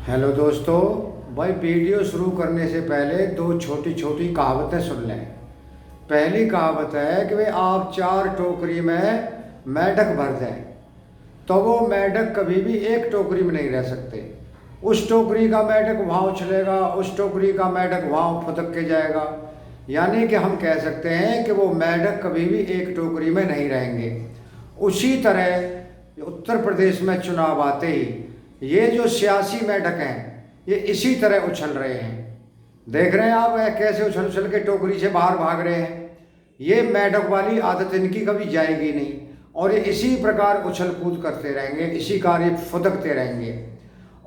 Hello दोस्तों। भाई video शुरू करने से पहले दो छोटी छोटी कहावतें सुन लें। पहली कहावत है कि भाई आप 4 टोकरी में मेंढक भर दें तो वो मेंढक कभी भी एक टोकरी में नहीं रह सकते। उस टोकरी का मेंढक वहाँ उछलेगा, उस टोकरी का मेंढक वहाँ फुदक के जाएगा। यानी कि हम कह सकते हैं कि वो मेंढक कभी भी एक टोकरी में नहीं रहेंगे। उसी तरह उत्तर प्रदेश में चुनाव आते ही ये जो सियासी मेंढक हैं ये इसी तरह उछल रहे हैं। देख रहे हैं आप कैसे उछल उछल के टोकरी से बाहर भाग रहे हैं। ये मेंढक वाली आदत इनकी कभी जाएगी नहीं और ये इसी प्रकार उछल कूद करते रहेंगे, इसी कार्य फुदकते रहेंगे।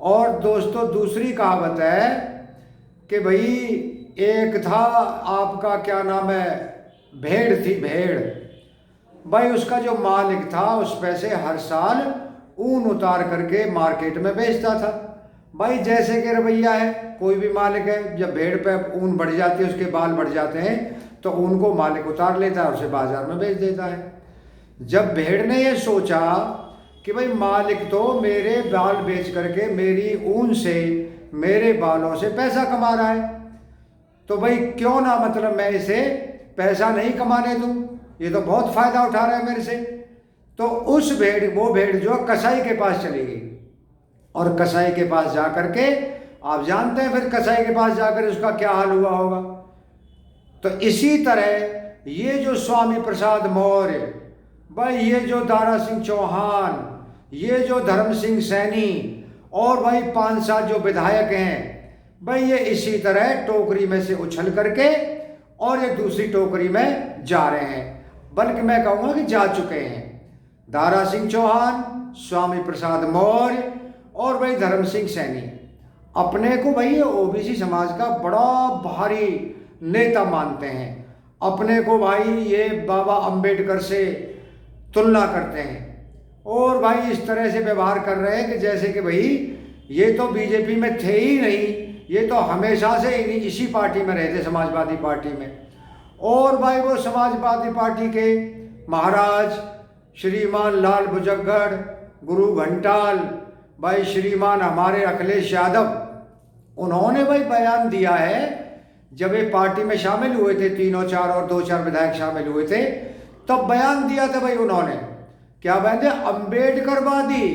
और दोस्तों दूसरी कहावत है कि भाई एक था आपका क्या नाम है, भेड़ थी भेड़। भाई उसका जो मालिक था उस पैसे हर साल ऊन उतार करके मार्केट में बेचता था। भाई जैसे कि रवैया है, कोई भी मालिक है, जब भेड़ पे ऊन बढ़ जाती है, उसके बाल बढ़ जाते हैं तो ऊन को मालिक उतार लेता है, उसे बाजार में बेच देता है। जब भेड़ ने ये सोचा कि भाई मालिक तो मेरे बाल बेच करके मेरी ऊन से, मेरे बालों से पैसा कमा रहा है, तो भाई क्यों ना मतलब मैं इसे पैसा नहीं कमाने दूं, ये तो बहुत फायदा उठा रहा है मेरे से। तो वो भेड़ जो कसाई के पास चली गई और कसाई के पास जा करके, आप जानते हैं फिर कसाई के पास जाकर उसका क्या हाल हुआ होगा। तो इसी तरह ये जो स्वामी प्रसाद मौर्य, भाई ये जो दारा सिंह चौहान, ये जो धर्म सिंह सैनी और भाई 5-7 जो विधायक हैं, भाई ये इसी तरह टोकरी में से उछल करके और ये दूसरी टोकरी में जा रहे हैं, बल्कि मैं कहूँगा कि जा चुके हैं। दारा सिंह चौहान, स्वामी प्रसाद मौर्य और भाई धर्म सिंह सैनी अपने को भाई ये ओबीसी समाज का बड़ा भारी नेता मानते हैं। अपने को भाई ये बाबा अंबेडकर से तुलना करते हैं और भाई इस तरह से व्यवहार कर रहे हैं कि जैसे कि भाई ये तो बीजेपी में थे ही नहीं, ये तो हमेशा से इसी पार्टी में रहे थे, समाजवादी पार्टी में। और भाई वो समाजवादी पार्टी के महाराज श्रीमान लाल बुजग्गड़, गुरु घंटाल, भाई श्रीमान हमारे अखिलेश यादव, उन्होंने भाई बयान दिया है जब ये पार्टी में शामिल हुए थे, 3-4 और 2-4 विधायक शामिल हुए थे, तब बयान दिया था भाई उन्होंने। क्या बयान दिया? अंबेडकरवादी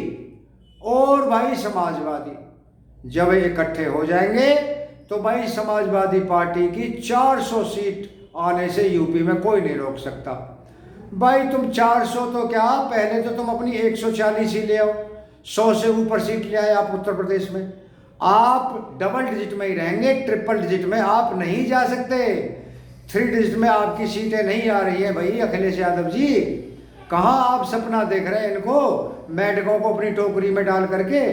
और भाई समाजवादी जब इकट्ठे हो जाएंगे तो भाई समाजवादी पार्टी की 400 सीट आने से यूपी में कोई नहीं रोक सकता। भाई तुम 400 तो क्या, पहले तो तुम अपनी 140 ही ले आओ, 100 से ऊपर सीट ले आए आप उत्तर प्रदेश में। आप डबल डिजिट में ही रहेंगे, ट्रिपल डिजिट में आप नहीं जा सकते। 3 डिजिट में आपकी सीटें नहीं आ रही है भाई अखिलेश यादव जी। कहाँ आप सपना देख रहे हैं इनको, मेंढकों को अपनी टोकरी में डाल करके।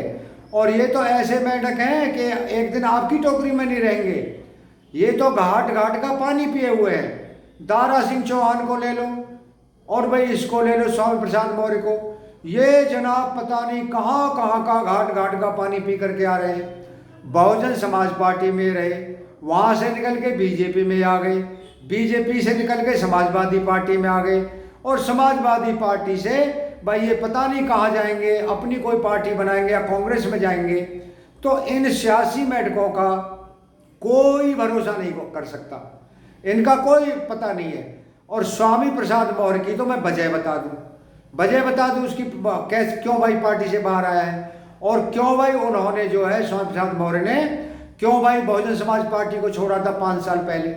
और ये तो ऐसे मेंढक हैं कि एक दिन आपकी टोकरी में नहीं रहेंगे, ये तो घाट घाट का पानी पिए हुए हैं। दारा सिंह चौहान को ले लो और भाई इसको ले लो, स्वामी प्रसाद मौर्य को, ये जनाब पता नहीं कहाँ कहाँ का घाट घाट का पानी पी करके आ रहे हैं। बहुजन समाज पार्टी में रहे, वहाँ से निकल के बीजेपी में आ गए, बीजेपी से निकल के समाजवादी पार्टी में आ गए और समाजवादी पार्टी से भाई ये पता नहीं कहाँ जाएंगे, अपनी कोई पार्टी बनाएंगे या कांग्रेस में जाएंगे। तो इन सियासी मेंढकों का कोई भरोसा नहीं कर सकता, इनका कोई पता नहीं है। और स्वामी प्रसाद मौर्य की तो मैं वजह बता दूं उसकी कैसे, क्यों भाई पार्टी से बाहर आया है और क्यों भाई उन्होंने जो है स्वामी प्रसाद मौर्य ने क्यों भाई बहुजन समाज पार्टी को छोड़ा था 5 साल पहले।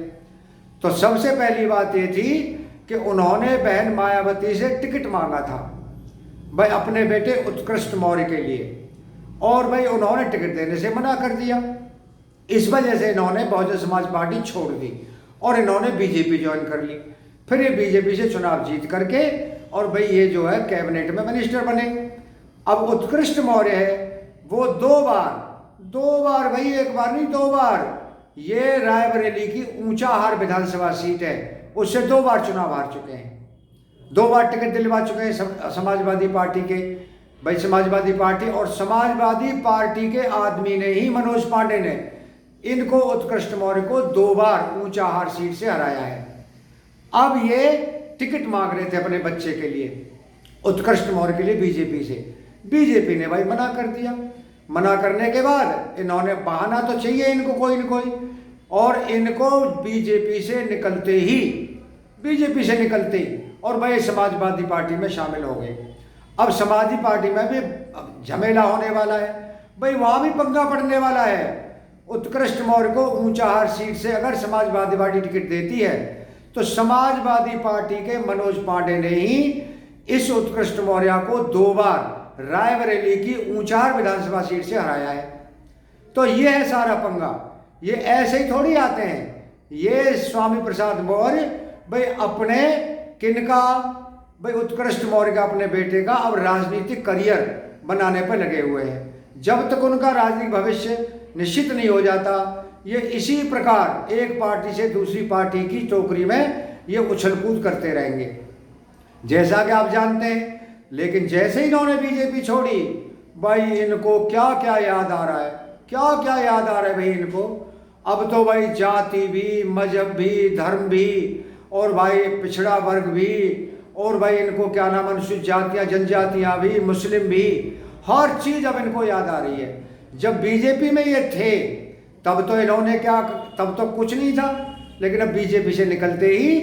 तो सबसे पहली बात ये थी कि उन्होंने बहन मायावती से टिकट मांगा था भाई अपने बेटे उत्कृष्ट मौर्य के लिए, और भाई उन्होंने टिकट देने से मना कर दिया। इस वजह से इन्होंने बहुजन समाज पार्टी छोड़ दी और इन्होंने बीजेपी ज्वाइन कर ली। फिर ये बीजेपी से चुनाव जीत करके और भाई ये जो है कैबिनेट में मिनिस्टर बने। अब उत्कृष्ट मौर्य है, वो 2 बार भाई, 1 बार नहीं 2 बार, ये रायबरेली की ऊंचाहार विधानसभा सीट है, उससे 2 बार चुनाव हार चुके हैं, 2 बार टिकट दिलवा चुके हैं समाजवादी पार्टी के। भाई समाजवादी पार्टी और समाजवादी पार्टी के आदमी ने ही, मनोज पांडे ने, इनको उत्कृष्ट मौर्य को 2 बार ऊंचाहार सीट से हराया है। अब ये टिकट मांग रहे थे अपने बच्चे के लिए, उत्कृष्ट मौर्य के लिए, बीजेपी से। बीजेपी ने भाई मना कर दिया। मना करने के बाद इन्होंने बहाना तो चाहिए इनको कोई न कोई, और इनको बीजेपी से निकलते ही और भाई समाजवादी पार्टी में शामिल हो गए। अब समाजवादी पार्टी में भी झमेला होने वाला है भाई, वहाँ भी पंगा पड़ने वाला है। उत्कृष्ट मौर्य को ऊंचाहार सीट से अगर समाजवादी पार्टी टिकट देती है तो समाजवादी पार्टी के मनोज पांडे ने ही इस उत्कृष्ट मौर्य को 2 बार रायबरेली की ऊंचाहार विधानसभा सीट से हराया है। तो ये है सारा पंगा। ये ऐसे ही थोड़ी आते हैं, ये स्वामी प्रसाद मौर्य भाई अपने किनका, भाई उत्कृष्ट मौर्य का अपने बेटे का अब राजनीतिक करियर बनाने पर लगे हुए हैं। जब तक उनका राजनीतिक भविष्य निश्चित नहीं हो जाता, ये इसी प्रकार एक पार्टी से दूसरी पार्टी की टोकरी में ये उछल कूद करते रहेंगे, जैसा कि आप जानते हैं। लेकिन जैसे ही इन्होंने बीजेपी छोड़ी, भाई इनको क्या क्या याद आ रहा है, क्या क्या याद आ रहा है भाई इनको। अब तो भाई जाति भी, मजहब भी, धर्म भी, और भाई पिछड़ा वर्ग भी, और भाई इनको क्या नाम अनुसूचित जातियाँ जनजातियाँ भी, मुस्लिम भी, हर चीज़ अब इनको याद आ रही है। जब बीजेपी में ये थे तब तो इन्होंने क्या, तब तो कुछ नहीं था, लेकिन अब बीजेपी से निकलते ही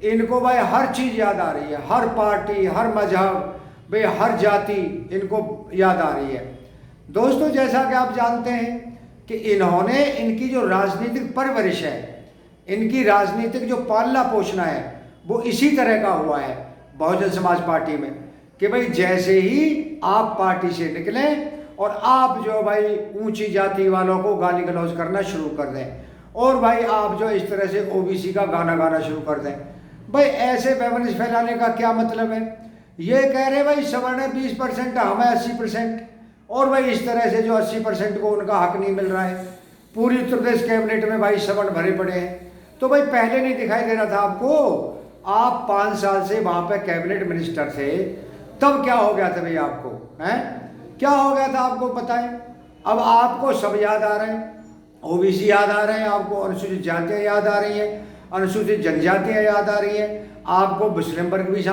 इनको भाई हर चीज़ याद आ रही है, हर पार्टी, हर मजहब, भाई हर जाति इनको याद आ रही है। दोस्तों, जैसा कि आप जानते हैं कि इन्होंने, इनकी जो राजनीतिक परवरिश है, इनकी राजनीतिक जो पालना पोषणा है, वो इसी तरह का हुआ है बहुजन समाज पार्टी में कि भाई जैसे ही आप पार्टी से निकलें और आप जो भाई ऊंची जाति वालों को गाली गलौज करना शुरू कर दें, और भाई आप जो इस तरह से ओबीसी का गाना गाना शुरू कर दें। भाई ऐसे बेवनिश फैलाने का क्या मतलब है। ये कह रहे भाई सवर्ण 20%, हमें 80%, और भाई इस तरह से जो 80% को उनका हक नहीं मिल रहा है। पूरी उत्तर प्रदेश कैबिनेट में भाई सवर्ण भरे पड़े हैं। तो भाई पहले नहीं दिखाई दे रहा था आपको? आप 5 साल से वहाँ पे कैबिनेट मिनिस्टर थे, तब क्या हो गया था भाई आपको, हैं? क्या हो गया था आपको बताएं। अब आपको सब याद आ रहे हैं, ओबीसी याद आ रहे हैं, आपको अनुसूचित जातियाँ याद आ रही हैं, अनुसूचित जनजातियाँ याद आ रही हैं, आपको मुस्लिम वर्ग भी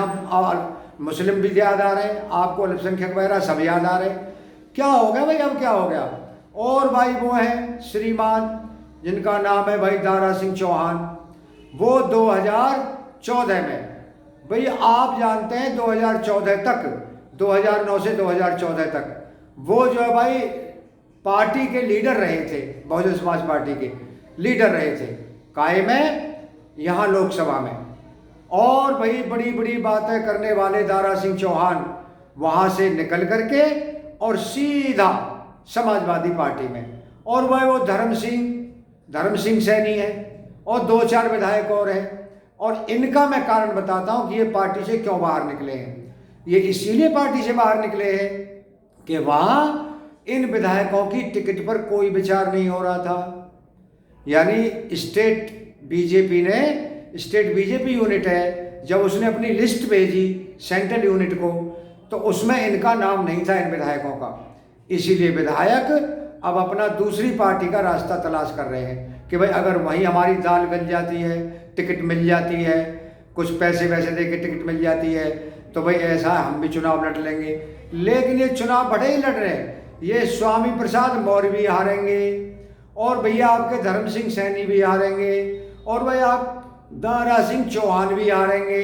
मुस्लिम भी याद आ रहे हैं, आपको अल्पसंख्यक वगैरह सब याद आ रहे हैं। क्या हो गया भाई, अब क्या हो गया। और भाई वो हैं श्रीमान जिनका नाम है भाई दारा सिंह चौहान, वो 2014 में, भाई आप जानते हैं 2014 तक, 2009 से 2014 तक वो जो है भाई पार्टी के लीडर रहे थे, बहुजन समाज पार्टी के लीडर रहे थे कायम में यहाँ लोकसभा में। और भाई बड़ी बड़ी बातें करने वाले दारा सिंह चौहान वहाँ से निकल करके और सीधा समाजवादी पार्टी में, और वह वो धर्म सिंह सैनी है, और 2-4 विधायक और हैं। और इनका मैं कारण बताता हूँ कि ये पार्टी से क्यों बाहर निकले हैं। ये इसीलिए पार्टी से बाहर निकले हैं कि वहाँ इन विधायकों की टिकट पर कोई विचार नहीं हो रहा था। यानी स्टेट बीजेपी यूनिट है, जब उसने अपनी लिस्ट भेजी सेंट्रल यूनिट को, तो उसमें इनका नाम नहीं था, इन विधायकों का। इसीलिए विधायक अब अपना दूसरी पार्टी का रास्ता तलाश कर रहे हैं कि भाई अगर वहीं हमारी दाल गल जाती है, टिकट मिल जाती है, कुछ पैसे वैसे दे के टिकट मिल जाती है, तो भाई ऐसा हम भी चुनाव लड़ लेंगे। लेकिन ये चुनाव बड़े ही लड़ रहे हैं। ये स्वामी प्रसाद मौर्य भी हारेंगे, और भैया आपके धर्म सिंह सैनी भी हारेंगे, और भाई आप दारा सिंह चौहान भी हारेंगे।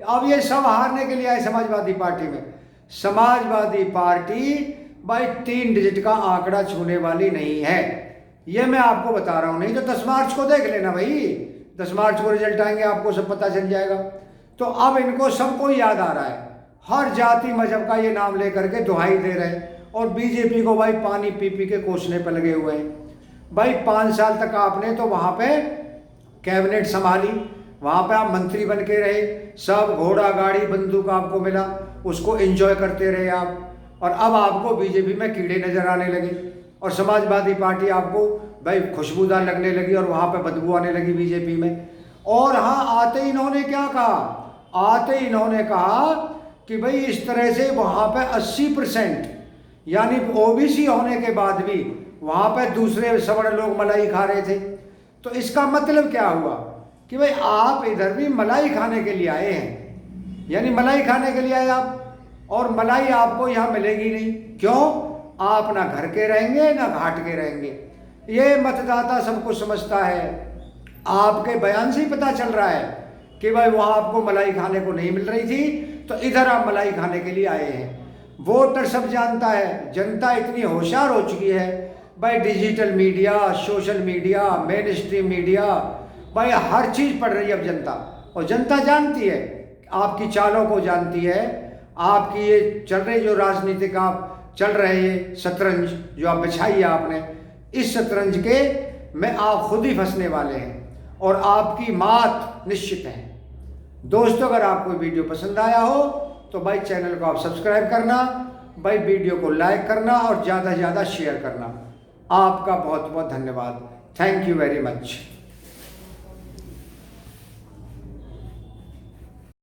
अब ये सब हारने के लिए आए समाजवादी पार्टी में। समाजवादी पार्टी भाई 3 डिजिट का आंकड़ा छूने वाली नहीं है, ये मैं आपको बता रहा हूँ। नहीं तो 10 मार्च को देख लेना भाई, 10 मार्च को रिजल्ट आएंगे, आपको सब पता चल जाएगा। तो अब इनको सबको याद आ रहा है, हर जाति मजहब का ये नाम लेकर के दुहाई दे रहे हैं, और बीजेपी को भाई पानी पी पी के कोसने पर लगे हुए हैं। भाई 5 साल तक आपने तो वहाँ पे कैबिनेट संभाली, वहाँ पे आप मंत्री बन के रहे, सब घोड़ा गाड़ी बंदूक आपको मिला, उसको एंजॉय करते रहे आप। और अब आपको बीजेपी में कीड़े नजर आने लगे, और समाजवादी पार्टी आपको भाई खुशबूदार लगने लगी, और वहाँ पे बदबू आने लगी बीजेपी में। और हाँ, आते ही इन्होंने क्या कहा, आते ही इन्होंने कहा कि भाई इस तरह से वहाँ पे 80% यानी ओबीसी होने के बाद भी वहाँ पे दूसरे सवर्ण लोग मलाई खा रहे थे। तो इसका मतलब क्या हुआ कि भाई आप इधर भी मलाई खाने के लिए आए हैं, यानी मलाई खाने के लिए आए आप, और मलाई आपको यहाँ मिलेगी नहीं। क्यों? आप ना घर के रहेंगे ना घाट के रहेंगे। ये मतदाता सब कुछ समझता है। आपके बयान से ही पता चल रहा है कि भाई वहाँ आपको मलाई खाने को नहीं मिल रही थी, तो इधर आप मलाई खाने के लिए आए हैं। वोटर सब जानता है, जनता इतनी होशियार हो चुकी है भाई, digital media, social media, main stream media, भाई हर चीज़ पढ़ रही है अब जनता। और जनता जानती है, आपकी चालों को जानती है, आपकी ये चल रही जो राजनीतिक आप चल रहे हैं शतरंज जो आप बिछाई है आपने, इस शतरंज के में आप खुद ही फंसने वाले हैं और आपकी मात निश्चित है। दोस्तों, अगर आपको वीडियो पसंद आया हो तो भाई चैनल को आप सब्सक्राइब करना, भाई वीडियो को लाइक करना और ज़्यादा से ज़्यादा शेयर करना। आपका बहुत बहुत धन्यवाद। Thank you very much.